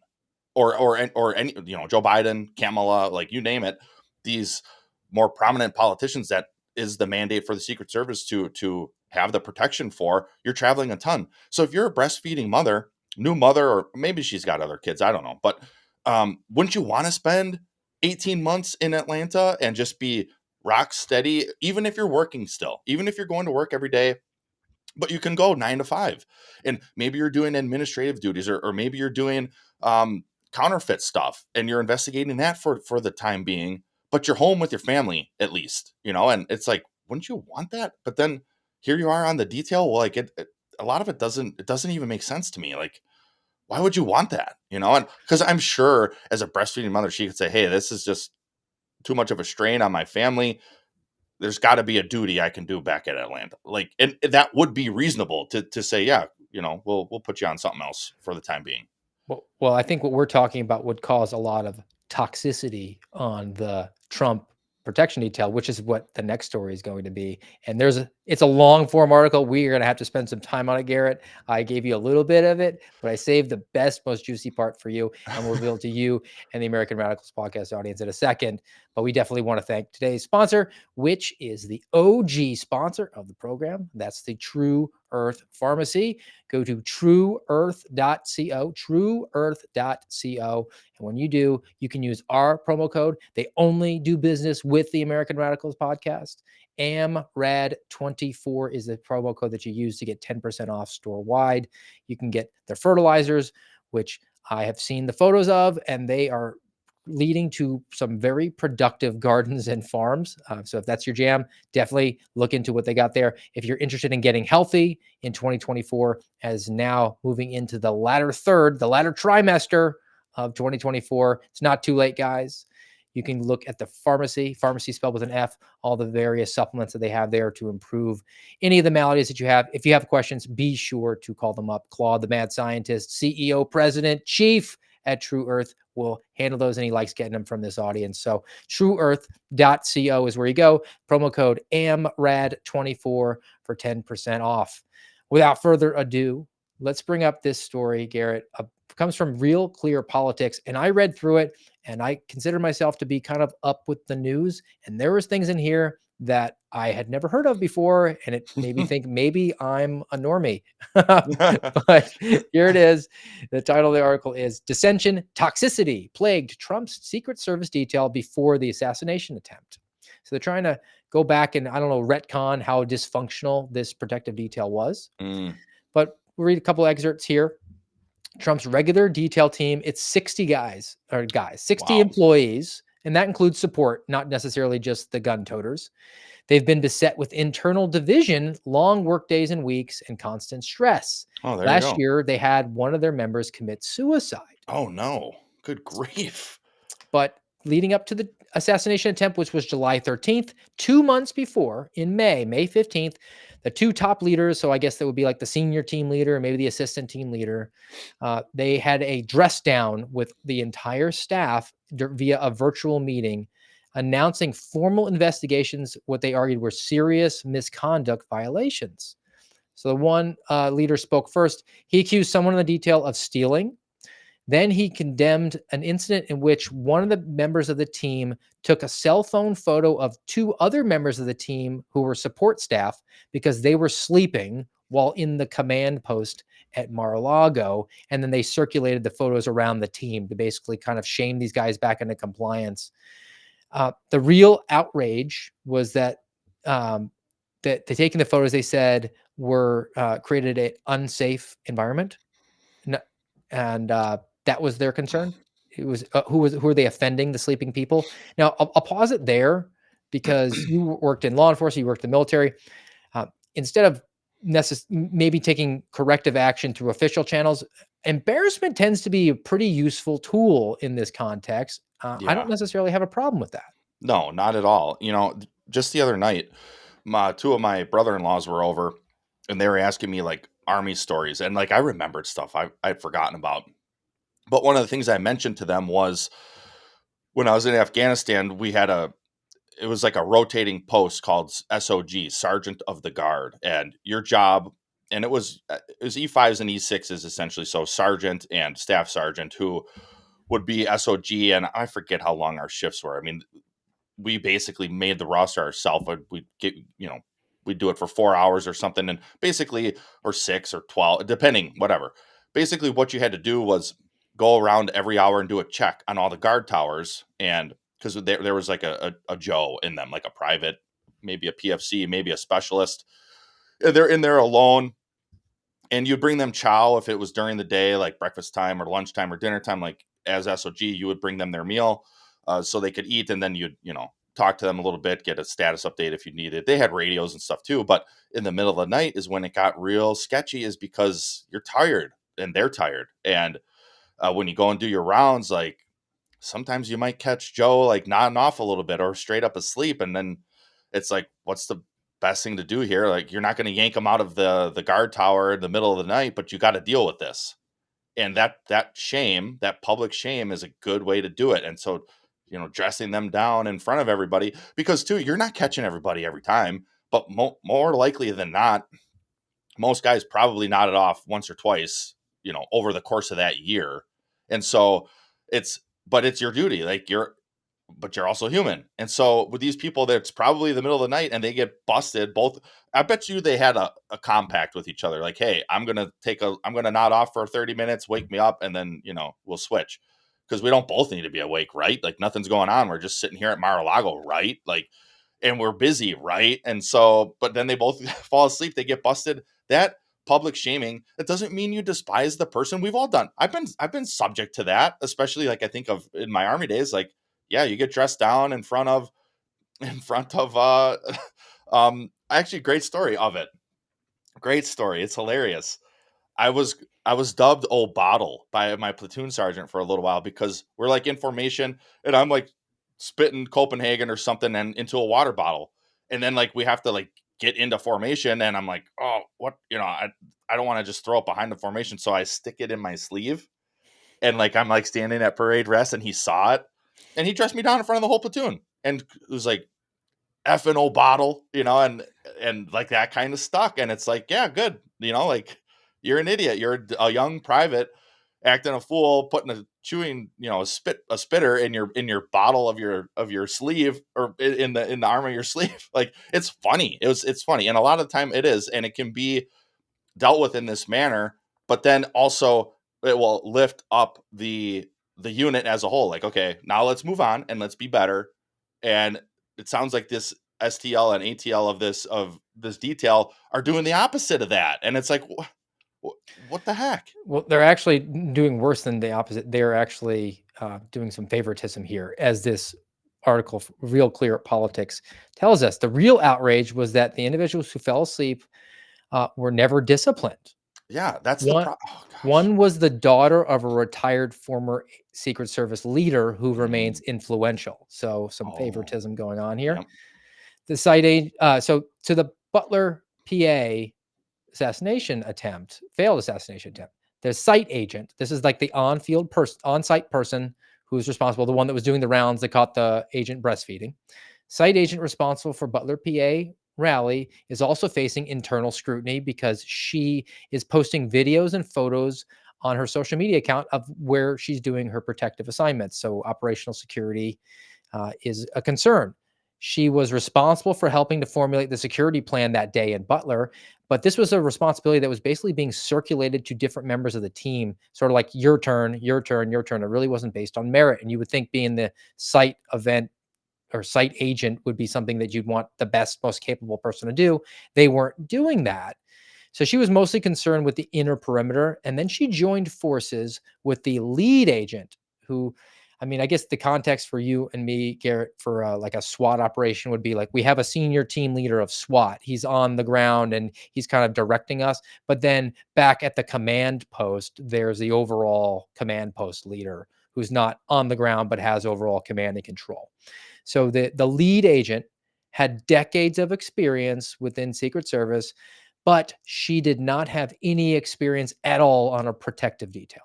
or any, Joe Biden, Kamala, like you name it. These more prominent politicians that is the mandate for the Secret Service to have the protection for. You're traveling a ton. So if you're a breastfeeding mother, new mother, or maybe she's got other kids, I don't know, but wouldn't you want to spend 18 months in Atlanta and just be rock steady, even if you're working still, even if you're going to work every day, but you can go 9 to 5, and maybe you're doing administrative duties, or maybe you're doing counterfeit stuff and you're investigating that for the time being, but you're home with your family at least, and it's like, wouldn't you want that? But then here you are on the detail. Well, like a lot of it doesn't even make sense to me. Like, why would you want that? And because I'm sure as a breastfeeding mother, she could say, hey, this is just too much of a strain on my family. There's got to be a duty I can do back at Atlanta. Like, and that would be reasonable to say, yeah, we'll put you on something else for the time being. Well, I think what we're talking about would cause a lot of toxicity on the Trump protection detail, which is what the next story is going to be. And it's a long form article. We are going to have to spend some time on it, Garrett. I gave you a little bit of it, but I saved the best, most juicy part for you, and we'll reveal it to you and the American Radicals podcast audience in a second. But we definitely want to thank today's sponsor, which is the OG sponsor of the program. That's the True Earth Pharmacy. Go to trueearth.co, trueearth.co. And when you do, you can use our promo code. They only do business with the American Radicals podcast. AMRAD24 is the promo code that you use to get 10% off store wide. You can get their fertilizers, which I have seen the photos of, and they are leading to some very productive gardens and farms. So if that's your jam, definitely look into what they got there. If you're interested in getting healthy in 2024, as now moving into the latter trimester of 2024, it's not too late, guys. You can look at the pharmacy spelled with an F, all the various supplements that they have there to improve any of the maladies that you have. If you have questions, be sure to call them up. Claude, the mad scientist, CEO, president, chief at True Earth will handle those, and he likes getting them from this audience. So trueearth.co is where you go. Promo code AMRAD24 for 10% off. Without further ado, let's bring up this story, Garrett. It comes from Real Clear Politics, and I read through it, and I consider myself to be kind of up with the news, and there was things in here that I had never heard of before, and it made me think maybe I'm a normie. But here it is. The title of the article is Dissension Toxicity Plagued Trump's Secret Service Detail Before the Assassination Attempt. So they're trying to go back and, I don't know, retcon how dysfunctional this protective detail was. But we'll read a couple excerpts here. Trump's regular detail team, it's 60 guys, 60 Wow. employees, and that includes support, not necessarily just the gun toters. They've been beset with internal division, long work days and weeks, and constant stress. Oh, there Last you go. year, they had one of their members commit suicide. Oh no, good grief. But leading up to the assassination attempt, which was July 13th, 2 months before, in May 15th, the two top leaders, so I guess that would be like the senior team leader and maybe the assistant team leader, they had a dress down with the entire staff via a virtual meeting, announcing formal investigations, what they argued were serious misconduct violations. So the one leader spoke first. He accused someone in the detail of stealing. Then he condemned an incident in which one of the members of the team took a cell phone photo of two other members of the team who were support staff because they were sleeping while in the command post at Mar-a-Lago. And then they circulated the photos around the team to basically kind of shame these guys back into compliance. The real outrage was that that taking the photos, they said, were created an unsafe environment. And that was their concern. It was who are they offending, the sleeping people? Now I'll pause it there because you worked in law enforcement, you worked in the military. Instead of maybe taking corrective action through official channels, embarrassment tends to be a pretty useful tool in this context. I don't Yeah. necessarily have a problem with that. No, not at all. Just the other night, two of my brother-in-laws were over and they were asking me like army stories, and like I remembered stuff I'd forgotten about. But one of the things I mentioned to them was when I was in Afghanistan, it was like a rotating post called SOG, Sergeant of the Guard, and your job, and it was E5s and E6s essentially, so sergeant and staff sergeant who would be SOG, and I forget how long our shifts were. I mean, we basically made the roster ourselves. We'd get, we'd do it for 4 hours or something, and basically, or 6 or 12, depending, whatever. Basically, what you had to do was go around every hour and do a check on all the guard towers, and because there was like a Joe in them, like a private, maybe a PFC, maybe a specialist. And they're in there alone, and you'd bring them chow if it was during the day, like breakfast time or lunchtime or dinner time. Like as SOG, you would bring them their meal so they could eat, and then you'd talk to them a little bit, get a status update if you needed. They had radios and stuff too, but in the middle of the night is when it got real sketchy, is because you're tired and they're tired, and when you go and do your rounds, like sometimes you might catch Joe like nodding off a little bit or straight up asleep, and then it's like, what's the best thing to do here? Like, you're not going to yank him out of the guard tower in the middle of the night, but you got to deal with this. And that shame, that public shame, is a good way to do it. And so, dressing them down in front of everybody, because too, you're not catching everybody every time, but more likely than not, most guys probably nodded off once or twice, over the course of that year. And so but it's your duty. Like, but you're also human. And so with these people, that's probably the middle of the night and they get busted. Both, I bet you they had a compact with each other. Like, hey, I'm going to nod off for 30 minutes, wake me up, and then, we'll switch. Because we don't both need to be awake, right? Like, nothing's going on. We're just sitting here at Mar-a-Lago, right? Like, and we're busy, right? And so, but then they both fall asleep, they get busted. That public shaming, it doesn't mean you despise the person. We've all done. I've been subject to that, especially like I think of in my army days. Like, yeah, you get dressed down in front of actually, great story of it. Great story. It's hilarious. I was I was dubbed old bottle by my platoon sergeant for a little while because we're like in formation and I'm like spitting Copenhagen or something and into a water bottle. And then like we have to like get into formation and I'm like, oh, what, I don't want to just throw it behind the formation. So I stick it in my sleeve and like I'm like standing at parade rest and he saw it and he dressed me down in front of the whole platoon and it was like effing old bottle, and like that kind of stuck. And it's like, yeah, good, like you're an idiot. You're a young private acting a fool, putting a chewing, a spitter in your bottle of your sleeve or in the arm of your sleeve. Like, it's funny. It's funny, and a lot of the time it is, and it can be dealt with in this manner, but then also it will lift up the unit as a whole. Like, okay, now let's move on and let's be better. And it sounds like this STL and ATL of this detail are doing the opposite of that. And it's like, what the heck? Well, they're actually doing worse than the opposite. They're actually doing some favoritism here, as this article, Real Clear Politics, tells us. The real outrage was that the individuals who fell asleep were never disciplined. Yeah, that's the One, problem. Oh, gosh. one was the daughter of a retired former Secret Service leader who remains influential. So some favoritism going on here. Yep. The site so the Butler, PA failed assassination attempt. The site agent, this is like the on-site person who's responsible, the one that was doing the rounds that caught the agent breastfeeding. Site agent responsible for Butler, PA rally is also facing internal scrutiny because she is posting videos and photos on her social media account of where she's doing her protective assignments. So operational security is a concern. She was responsible for helping to formulate the security plan that day in Butler, but this was a responsibility that was basically being circulated to different members of the team, sort of like your turn, your turn, your turn. It really wasn't based on merit. And you would think being the site event or site agent would be something that you'd want the best, most capable person to do. They weren't doing that. So she was mostly concerned with the inner perimeter. And then she joined forces with the lead agent, who, I mean, I guess the context for you and me, Garrett, for like a SWAT operation would be like we have a senior team leader of SWAT. He's on the ground and he's kind of directing us. But then back at the command post, there's the overall command post leader who's not on the ground but has overall command and control. So the lead agent had decades of experience within Secret Service, but she did not have any experience at all on a protective detail.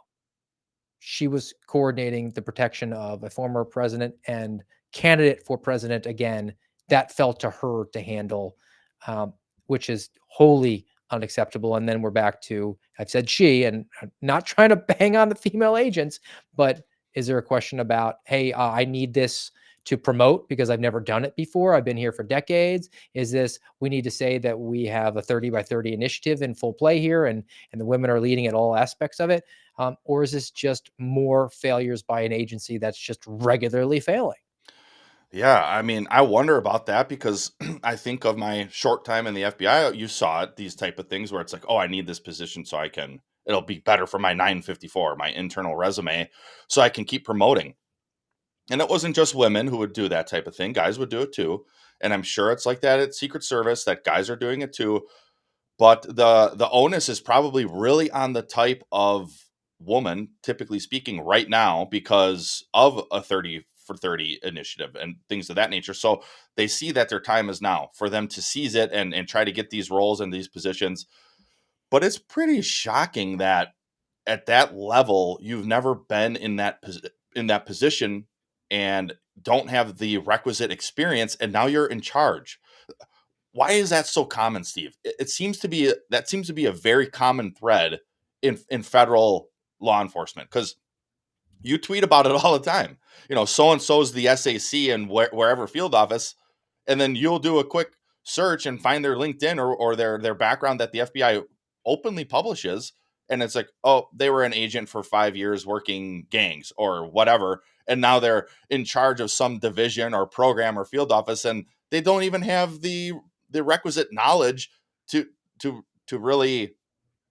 She was coordinating the protection of a former president and candidate for president again. That fell to her to handle, um, which is wholly unacceptable. And then we're back to, I've said she, and I'm not trying to bang on the female agents, but is there a question about, hey, I need this to promote because I've never done it before. I've been here for decades. Is this, we need to say that we have a 30 by 30 initiative in full play here and the women are leading at all aspects of it? Or is this just more failures by an agency that's just regularly failing? Yeah, I mean, I wonder about that because I think of my short time in the FBI. You saw it, these type of things where it's like, oh, I need this position so I can, it'll be better for my 954, my internal resume, so I can keep promoting. And it wasn't just women who would do that type of thing, guys would do it too. And I'm sure it's like that at Secret Service, that guys are doing it too. But the onus is probably really on the type of woman, typically speaking, right now because of a 30 for 30 initiative and things of that nature. So they see that their time is now for them to seize it and try to get these roles and these positions. But it's pretty shocking that at that level you've never been in that position and don't have the requisite experience, and now you're in charge. Why is that so common, Steve? It seems to be that seems to be a very common thread in federal law enforcement because you tweet about it all the time. You know, so and so's the SAC and wherever field office, and then you'll do a quick search and find their LinkedIn or their background that the FBI openly publishes, and it's like, oh, they were an agent for 5 years working gangs or whatever, and now they're in charge of some division or program or field office, and they don't even have the requisite knowledge to to really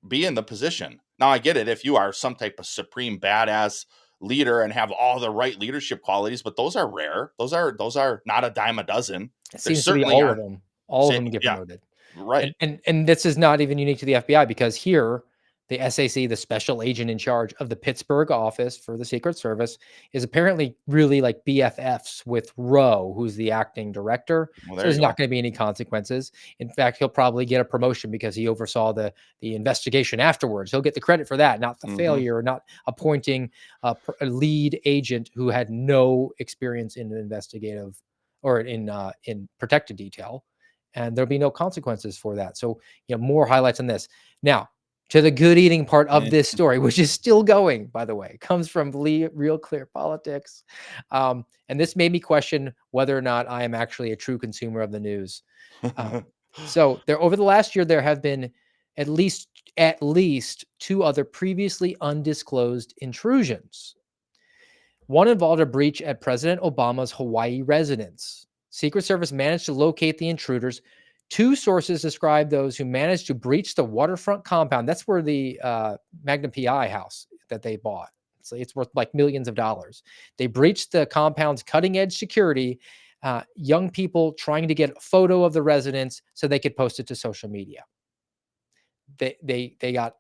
be in the position. Now I get it if you are some type of supreme badass leader and have all the right leadership qualities, but those are rare. Those are not a dime a dozen. It There seems to be certainly all of aren't. them. All of Say them get yeah, promoted. right. And this is not even unique to the FBI because here, the SAC, the special agent in charge of the Pittsburgh office for the Secret Service, is apparently really like BFFs with Rowe, who's the acting director. Well, So there you there's not go. going to be any consequences. In fact, he'll probably get a promotion because he oversaw the investigation afterwards. He'll get the credit for that, not the Hmm. failure, or not appointing a lead agent who had no experience in an investigative or in protected detail, and there'll be no consequences for that. So, more highlights on this. Now, to the good eating part of this story, which is still going, by the way, comes from Real Clear Politics. And this made me question whether or not I am actually a true consumer of the news. Um, so there, over the last year, there have been at least two other previously undisclosed intrusions. One involved a breach at President Obama's Hawaii residence. Secret Service managed to locate the intruders. Two sources describe those who managed to breach the waterfront compound. That's where the Magnum PI house that they bought. So it's worth like millions of dollars. They breached the compound's cutting edge security. Young people trying to get a photo of the residence so they could post it to social media. They got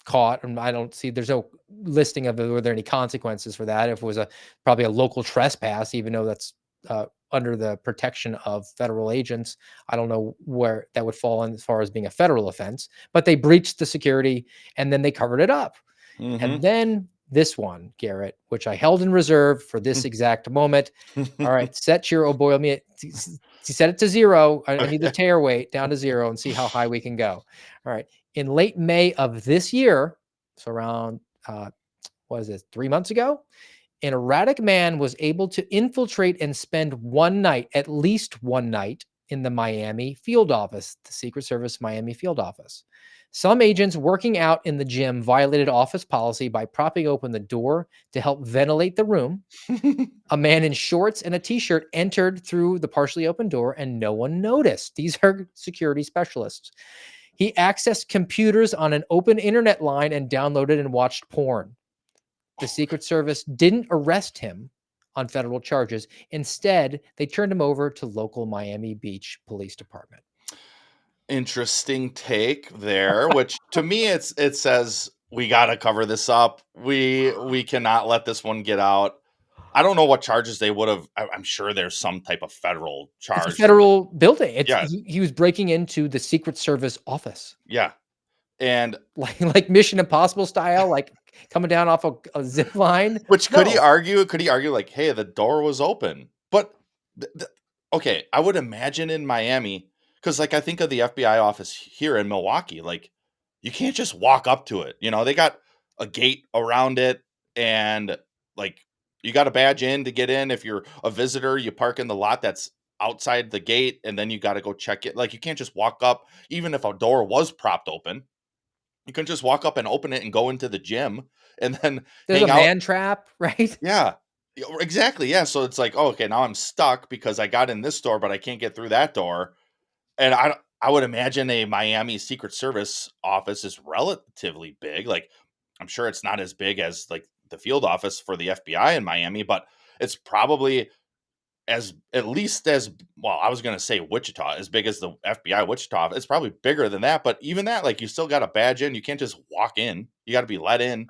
caught, and I don't see, there's no listing of were there any consequences for that. If it was probably a local trespass, even though that's under the protection of federal agents, I don't know where that would fall in as far as being a federal offense. But they breached the security and then they covered it up. Hmm. And then this one, Garrett, which I held in reserve for this exact moment. All right, set your O'Boyle me. Set it to 0. I need the tear weight down to 0 and see how high we can go. All right. In late May of this year, so around what is it, 3 months ago, an erratic man was able to infiltrate and spend one night, at least one night, in the Miami field office, the Secret Service Miami field office. Some agents working out in the gym violated office policy by propping open the door to help ventilate the room. A man in shorts and a t-shirt entered through the partially open door and no one noticed. These are security specialists. He accessed computers on an open internet line and downloaded and watched porn. The Secret Service didn't arrest him on federal charges. Instead, they turned him over to local Miami Beach Police Department. Interesting take there, which to me it says we got to cover this up. We cannot let this one get out. I don't know what charges they would have. I'm sure there's some type of federal It's a charge that would. federal building. Yeah, He was breaking into the Secret Service office, yeah, and like Mission Impossible style, like coming down off a zip line. which could he No. argue? Could he argue like, hey, the door was open? But okay, I would imagine in Miami, because like I think of the FBI office here in Milwaukee, like you can't just walk up to it. You know, they got a gate around it, and like you got to badge in to get in. If you're a visitor, you park in the lot that's outside the gate, and then you got to go check it. Like you can't just walk up, even if a door was propped open. You can just walk up and open it and go into the gym and then There's a hang out. man trap, right? Yeah. Exactly. Yeah. So it's like, oh, okay, now I'm stuck because I got in this door, but I can't get through that door. And I would imagine a Miami Secret Service office is relatively big. Like, I'm sure it's not as big as like the field office for the FBI in Miami, but it's probably as at least as well. I was going to say Wichita, as big as the FBI Wichita. It's probably bigger than that, but even that, like, you still got to badge in. You can't just walk in. You got to be let in.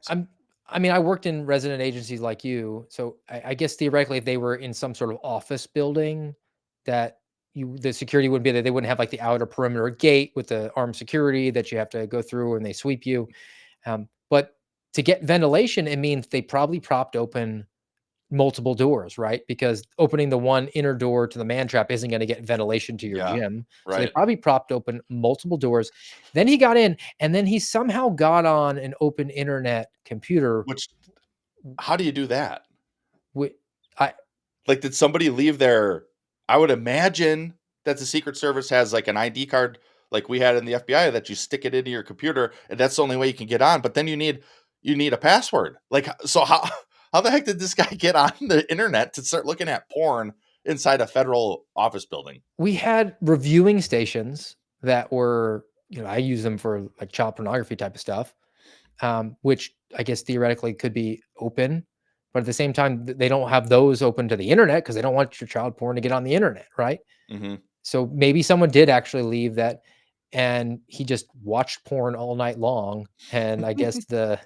I mean, I worked in resident agencies like you, so I guess theoretically, if they were in some sort of office building, that the security wouldn't be there. They wouldn't have like the outer perimeter gate with the armed security that you have to go through and they sweep you. But to get ventilation, it means they probably propped open multiple doors, right? Because opening the one inner door to the man trap isn't going to get ventilation to your Yeah, gym. So they right. probably propped open multiple doors. Then he got in, and then he somehow got on an open internet computer. Which, how do you do that? I Like, did somebody leave their? I would imagine that the Secret Service has like an ID card, like we had in the FBI, that you stick it into your computer, and that's the only way you can get on. But then you need a password. Like, so how the heck did this guy get on the internet to start looking at porn inside a federal office building? we had reviewing stations that were, I use them for like child pornography type of stuff, which I guess theoretically could be open, but at the same time, they don't have those open to the internet because they don't want your child porn to get on the internet, right? Mm-hmm. So maybe someone did actually leave that, and he just watched porn all night long. And I guess the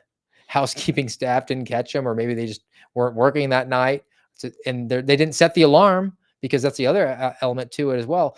housekeeping staff didn't catch him, or maybe they just weren't working that night. And they didn't set the alarm, because that's the other element to it as well.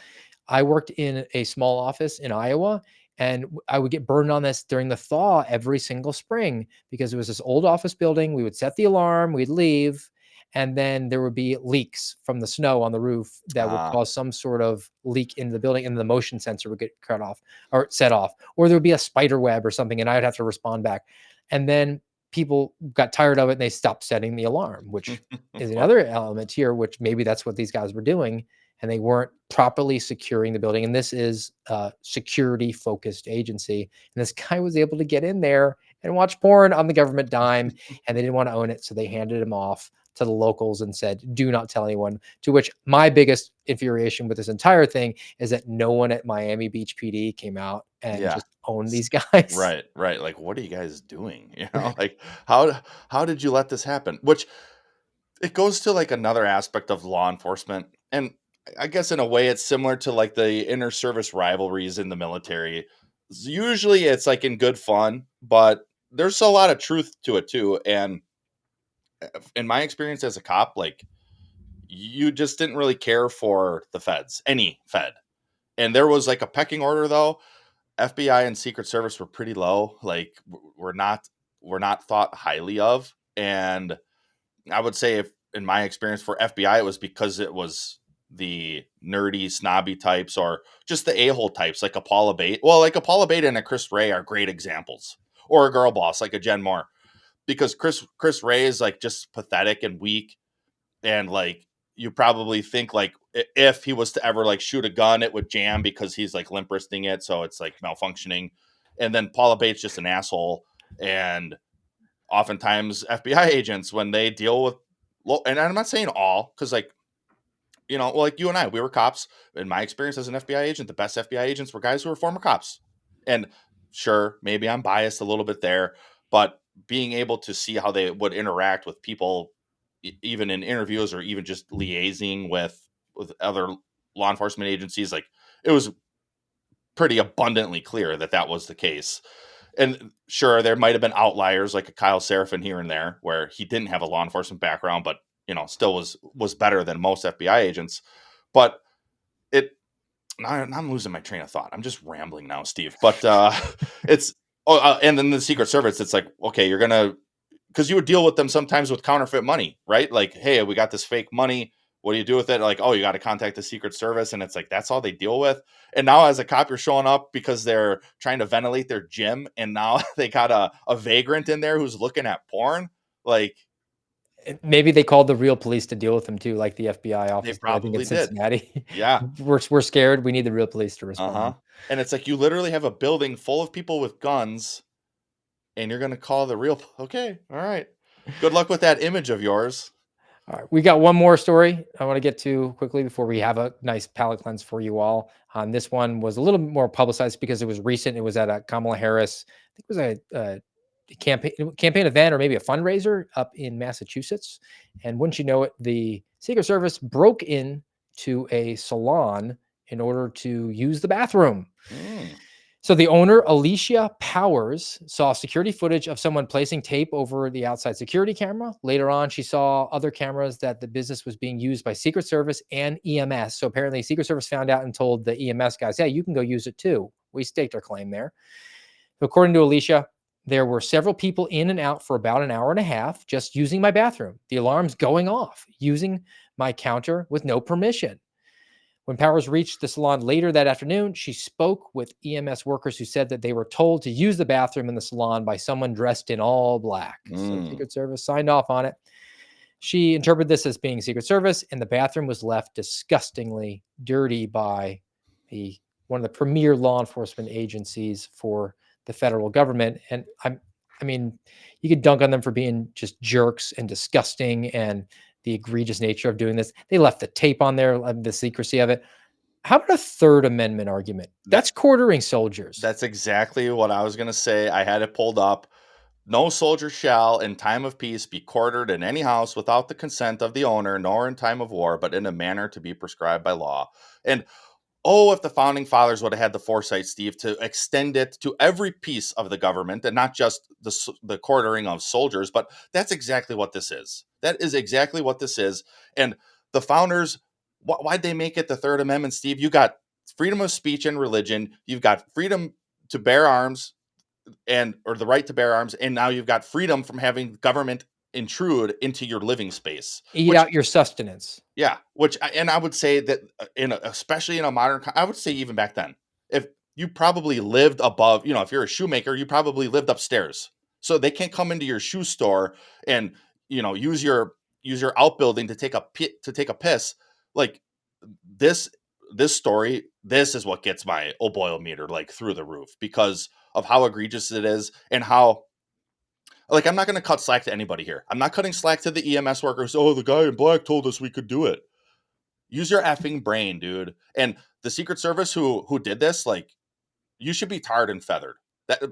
I worked in a small office in Iowa, and I would get burned on this during the thaw every single spring, because it was this old office building. We would set the alarm, we'd leave, and then there would be leaks from the snow on the roof that would cause some sort of leak in the building, and the motion sensor would get cut off or set off, or there would be a spider web or something, and I would have to respond back. And then people got tired of it and they stopped setting the alarm, which is another element here, which maybe that's what these guys were doing, and they weren't properly securing the building. And this is a security focused agency, and this guy was able to get in there and watch porn on the government dime, and they didn't want to own it, so they handed him off to the locals and said, do not tell anyone. To which my biggest infuriation with this entire thing is that no one at Miami Beach PD came out and Yeah. just owned these guys. Right. Like, what are you guys doing? Like, how did you let this happen? Which, it goes to like another aspect of law enforcement, and I guess in a way it's similar to like the inter-service rivalries in the military. Usually it's like in good fun, but there's a lot of truth to it too. And in my experience as a cop, like, you just didn't really care for the feds, any fed. And there was like a pecking order though. FBI and Secret Service were pretty low. Like, we're not were not thought highly of. And I would say, if in my experience for FBI, it was because it was the nerdy, snobby types, or just the a-hole types, like a Paula Bate. Well, like a Paula Bate and a Chris Ray are great examples, or a girl boss like a Jen Moore, because Chris Ray is like just pathetic and weak, and like you probably think like if he was to ever like shoot a gun, it would jam because he's like limp wristing it, so it's like malfunctioning. And then Paula Bate's just an asshole, and oftentimes FBI agents, when they deal with, and I'm not saying all, because like, like you and I, we were cops. In my experience as an FBI agent, the best FBI agents were guys who were former cops. And sure, maybe I'm biased a little bit there, but being able to see how they would interact with people, even in interviews or even just liaising with other law enforcement agencies, like it was pretty abundantly clear that that was the case. And sure, there might have been outliers like a Kyle Seraphin here and there where he didn't have a law enforcement background, but still was better than most FBI agents. But it now I'm losing my train of thought. I'm just rambling now, Steve. But it's and then the Secret Service, it's like, okay, you're gonna, because you would deal with them sometimes with counterfeit money, right? Like, hey, we got this fake money. What do you do with it? Like, oh, you got to contact the Secret Service. And it's like, that's all they deal with. And now as a cop, you're showing up because they're trying to ventilate their gym. And now they got a vagrant in there who's looking at porn. Like, Maybe they called the real police to deal with them too, like the FBI they office did, I think, in probably did. Cincinnati. Yeah. We're scared. We need the real police to Uh-huh. respond. And it's like, you literally have a building full of people with guns and you're going to call the real. Okay. All right. Good luck with that image of yours. All right, we got one more story I want to get to quickly before we have a nice palate cleanse for you all. This one was a little more publicized because it was recent. It was at a Kamala Harris, I think it was a campaign event or maybe a fundraiser up in Massachusetts. And wouldn't you know it, the Secret Service broke into a salon in order to use the bathroom. So the owner, Alicia Powers, saw security footage of someone placing tape over the outside security camera. Later on, she saw other cameras that the business was being used by Secret Service and EMS. So apparently Secret Service found out and told the EMS guys, hey, you can go use it too. We staked our claim there. According to Alicia, there were several people in and out for about an hour and a half just using my bathroom. The alarm's going off, using my counter with no permission. When Powers reached the salon later that afternoon, she spoke with EMS workers who said that they were told to use the bathroom in the salon by someone dressed in all black. So Secret Service signed off on it. She interpreted this as being Secret Service, and the bathroom was left disgustingly dirty by one of the premier law enforcement agencies for the federal government. And I mean, you could dunk on them for being just jerks and disgusting and the egregious nature of doing this. They left the tape on there, the secrecy of it. How about a Third Amendment argument? That's quartering soldiers. That's exactly what I was going to say. I had it pulled up. No soldier shall, in time of peace, be quartered in any house without the consent of the owner, nor in time of war, but in a manner to be prescribed by law. And oh, if the founding fathers would have had the foresight, Steve, to extend it to every piece of the government and not just the quartering of soldiers, but that's exactly what this is. That is exactly what this is. And the founders, why'd they make it the Third Amendment, Steve? You got freedom of speech and religion. You've got freedom to bear arms or the right to bear arms. And now you've got freedom from having government intrude into your living space. Eat out your sustenance. Yeah, and I would say that especially in a modern, I would say even back then, if you probably lived above, if you're a shoemaker, you probably lived upstairs. So they can't come into your shoe store and use your outbuilding to take a piss. Like this story, this is what gets my O'Boyle meter like through the roof because of how egregious it is and how. Like, I'm not going to cut slack to anybody here. I'm not cutting slack to the EMS workers. Oh, the guy in black told us we could do it. Use your effing brain, dude. And the Secret Service who did this, like, you should be tarred and feathered. That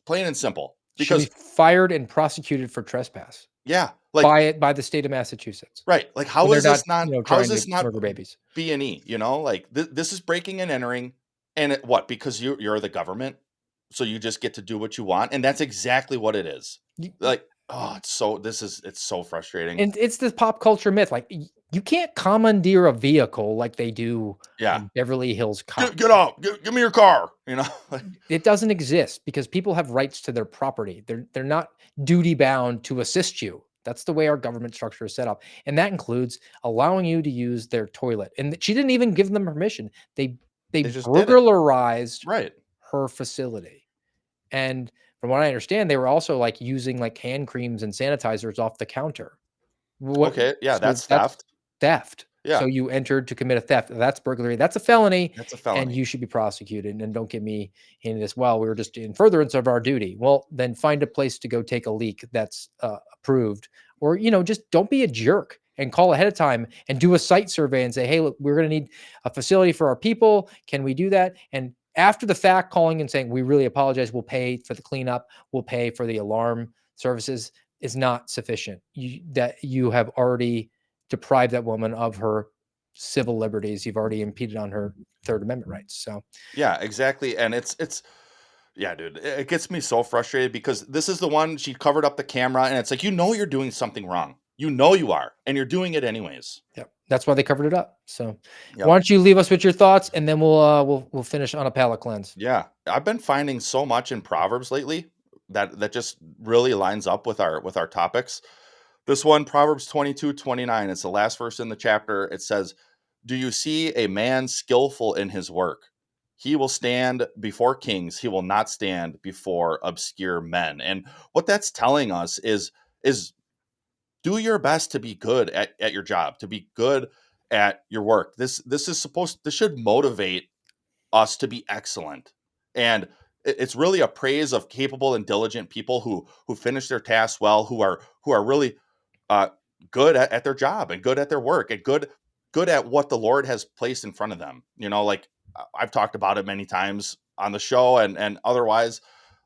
plain and simple. Because should be fired and prosecuted for trespass. Yeah, like by the state of Massachusetts. Right. Like, how is this not murder babies? B&E? Like this is breaking and entering, and what? Because you're the government. So you just get to do what you want. And that's exactly what it is. Like Oh, it's so frustrating. And it's this pop culture myth, like, you can't commandeer a vehicle like they do Yeah. in Beverly Hills Cop. Get out. Give me your car. Like, It doesn't exist because people have rights to their property. They're not duty bound to assist you. That's the way our government structure is set up, and that includes allowing you to use their toilet. And she didn't even give them permission. They they just did it. burglarized Right. her facility. And from what I understand, they were also like using like hand creams and sanitizers off the counter. What Okay. Yeah, so that's that's theft. theft. So Yeah, you entered to commit a theft. That's burglary. That's a felony, that's a and felony. you should be prosecuted. And don't get me into this. Well, we were just in furtherance of our duty. Well, then find a place to go take a leak that's approved, or just don't be a jerk and call ahead of time and do a site survey and say, hey, look, we're going to need a facility for our people. Can we do that? And after the fact, calling and saying, we really apologize. We'll pay for the cleanup. We'll pay for the alarm services is not sufficient. You have already deprived that woman of her civil liberties. You've already impeded on her Third Amendment rights. So Yeah, exactly. And it's yeah, dude, it gets me so frustrated because this is the one she covered up the camera and it's like, you're doing something wrong. You know you are, and you're doing it anyways. yeah, that's why they covered it up. So why Yep. don't you leave us with your thoughts, and then we'll finish on a palate cleanse. Yeah. I've been finding so much in Proverbs lately that just really lines up with our topics. This one, Proverbs 22:29, it's the last verse in the chapter. It says, "Do you see a man skillful in his work? He will stand before kings. He will not stand before obscure men." And what that's telling us is do your best to be good at your job, to be good at your work. This should motivate us to be excellent. And it's really a praise of capable and diligent people who finish their tasks well, who are really uh, good at their job and good at their work and good at what the Lord has placed in front of them. Like I've talked about it many times on the show and otherwise.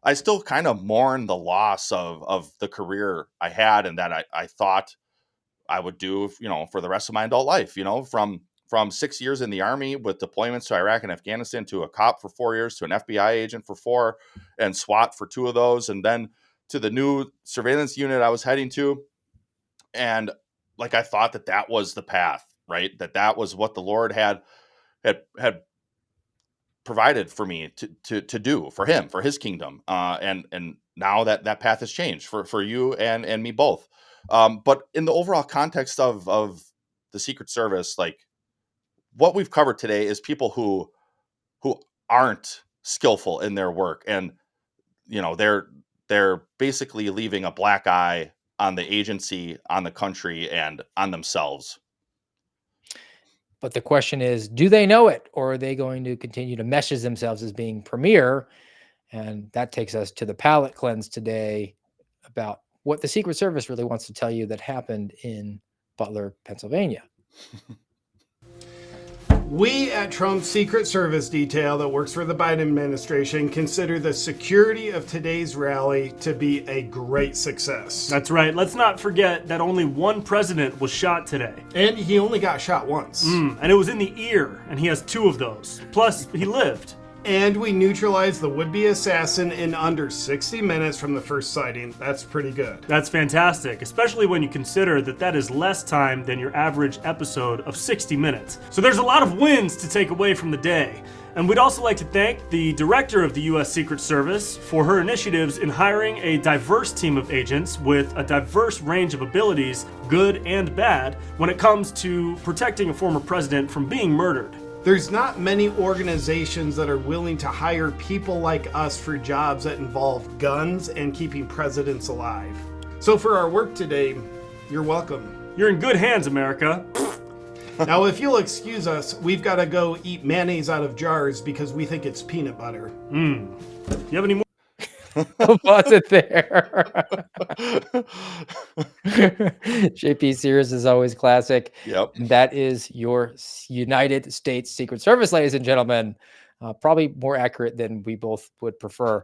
I still kind of mourn the loss of the career I had and that I thought I would do, for the rest of my adult life, from 6 years in the Army with deployments to Iraq and Afghanistan, to a cop for 4 years, to an FBI agent for 4, and SWAT for 2 of those, and then to the new surveillance unit I was heading to. And like, I thought that was the path, right? That was what the Lord had provided for me to do for him, for his kingdom. And now that path has changed for you and me both. But in the overall context of the Secret Service, like, what we've covered today is people who aren't skillful in their work, and they're basically leaving a black eye on the agency, on the country, and on themselves. But the question is, do they know it, or are they going to continue to message themselves as being premier? And that takes us to the palate cleanse today about what the Secret Service really wants to tell you that happened in Butler, Pennsylvania. We at Trump's Secret Service detail that works for the Biden administration consider the security of today's rally to be a great success. That's right. Let's not forget that only one president was shot today. And he only got shot once. And it was in the ear, and he has 2 of those. Plus, he lived. And we neutralized the would-be assassin in under 60 minutes from the first sighting. That's pretty good. That's fantastic, especially when you consider that is less time than your average episode of 60 minutes. So there's a lot of wins to take away from the day. And we'd also like to thank the director of the U.S. Secret Service for her initiatives in hiring a diverse team of agents with a diverse range of abilities, good and bad, when it comes to protecting a former president from being murdered. There's not many organizations that are willing to hire people like us for jobs that involve guns and keeping presidents alive. So for our work today, you're welcome. You're in good hands, America. Now, if you'll excuse us, we've got to go eat mayonnaise out of jars because we think it's peanut butter. You have any more? Was it there? JP Sears is always classic. Yep. And that is your United States Secret Service, ladies and gentlemen. Probably more accurate than we both would prefer.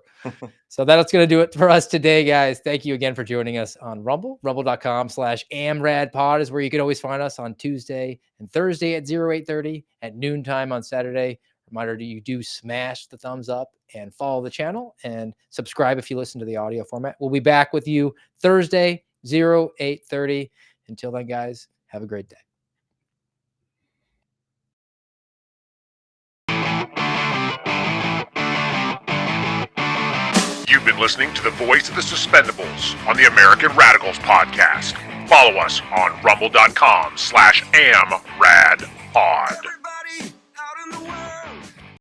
So that's going to do it for us today, guys. Thank you again for joining us on Rumble. Rumble.com/AmRadPod is where you can always find us on Tuesday and Thursday at 0830, at noontime on Saturday. Reminder, you do smash the thumbs up and follow the channel and subscribe if you listen to the audio format. We'll be back with you Thursday, 08:30. Until then, guys, have a great day. You've been listening to the voice of the Suspendables on the American Radicals podcast. Follow us on rumble.com/amradpod. Everybody